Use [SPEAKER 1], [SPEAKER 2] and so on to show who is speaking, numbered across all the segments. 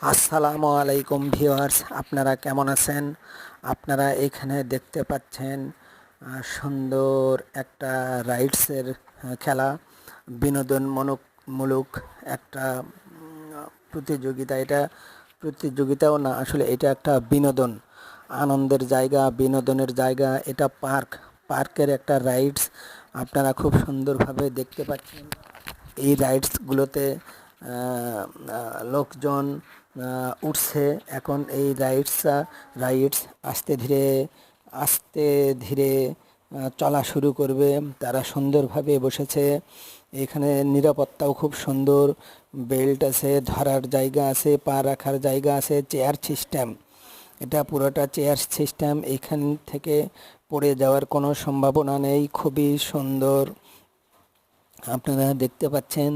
[SPEAKER 1] আসসালামু আলাইকুম ভিউয়ার্স, আপনারা কেমন আছেন? আপনারা এখানে দেখতে পাচ্ছেন সুন্দর একটা রাইডসের খেলা, বিনোদনমূলক একটা প্রতিযোগিতা। এটা প্রতিযোগিতাও না, আসলে এটা একটা বিনোদন, আনন্দের জায়গা, বিনোদনের জায়গা। এটা পার্কের একটা রাইডস। আপনারা খুব সুন্দরভাবে দেখতে পাচ্ছেন। এই রাইডসগুলোতে লোকজন উঠছে। এখন এই রাইডস আস্তে ধীরে চলা শুরু করবে। তারা সুন্দরভাবে বসেছে। এখানে নিরাপত্তাও খুব সুন্দর, বেল্ট আছে, ধরার জায়গা আছে, পা রাখার জায়গা আছে, চেয়ার সিস্টেম। এটা পুরোটা চেয়ার সিস্টেম, এখান থেকে পড়ে যাওয়ার কোনো সম্ভাবনা নেই। খুবই সুন্দর, আপনারা দেখতে পাচ্ছেন।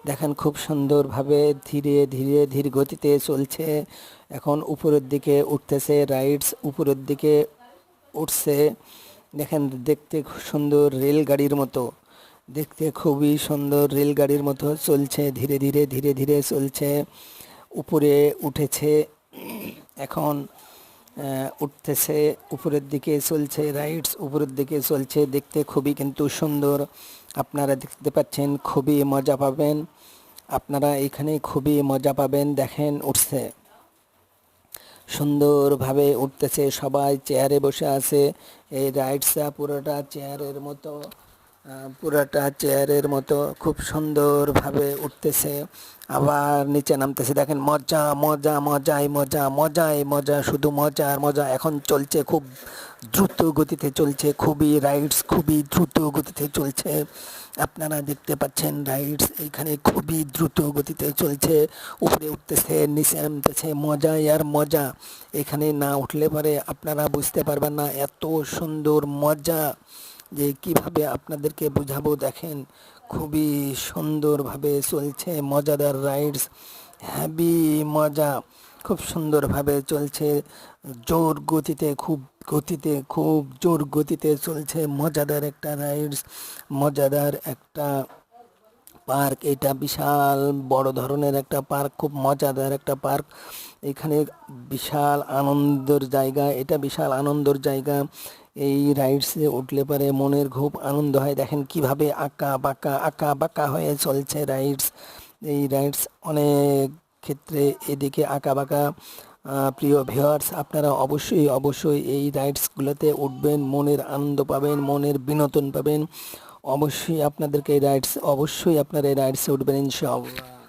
[SPEAKER 1] দেখেন খুব সুন্দরভাবে ধীর গতিতে চলছে। এখন উপরের দিকে উঠতেছে, রাইডস উপরের দিকে উঠছে। দেখেন, দেখতে খুব সুন্দর, রেলগাড়ির মতো দেখতে, খুবই সুন্দর রেলগাড়ির মতো চলছে। ধীরে ধীরে চলছে, উপরে উঠেছে। এখন উঠতেছে, উপরের দিকে চলছে, রাইডস উপরের দিকে চলছে। দেখতে খুবই কিন্তু সুন্দর, আপনারা দেখতে পাচ্ছেন। খুবই মজা পাবেন আপনারা এখানে, খুবই মজা পাবেন। দেখেন উঠছে, সুন্দরভাবে উঠতেছে। সবাই চেয়ারে বসে আছে। এই রাইডসটা পুরোটা চেয়ারের মতো খুব সুন্দরভাবে উঠতেছে, আবার নিচে নামতেছে। দেখেন, মজা মজা মজাই মজা, মজাই মজা, শুধু মজা আর মজা। এখন চলছে, খুব দ্রুত গতিতে চলছে। খুবই দ্রুত গতিতে চলছে। আপনারা দেখতে পাচ্ছেন রাইডস এইখানে খুবই দ্রুত গতিতে চলছে। উপরে উঠতেছে, নিচে নামতেছে, মজাই আর মজা। এখানে না উঠলে পরে আপনারা বুঝতে পারবেন না এত সুন্দর মজা যে কিভাবে আপনাদেরকে বোঝাবো। দেখেন খুবই সুন্দরভাবে চলছে, মজাদার রাইডস, হ্যাভি মজা, খুব সুন্দরভাবে চলছে। খুব জোর গতিতে চলছে। মজাদার একটা রাইডস, মজাদার একটা পার্ক। এটা বিশাল বড় ধরনের একটা পার্ক, খুব মজাদার একটা পার্ক। এখানে বিশাল আনন্দের জায়গা, এটা বিশাল আনন্দের জায়গা। এই রাইডসে উঠলে পরে মনের খুব আনন্দ হয়। দেখেন কিভাবে আঁকা বাঁকা হয়ে চলছে রাইডস। এই রাইডস অনেক ক্ষেত্রে এদিকে আঁকা বাঁকা। প্রিয় ভিউয়ার্স, আপনারা অবশ্যই এই রাইডসগুলোতে উঠবেন, মনের আনন্দ পাবেন, মনের বিনোদন পাবেন। অবশ্যই আপনারা এই রাইডসে উঠবেন ইনশাআল্লাহ।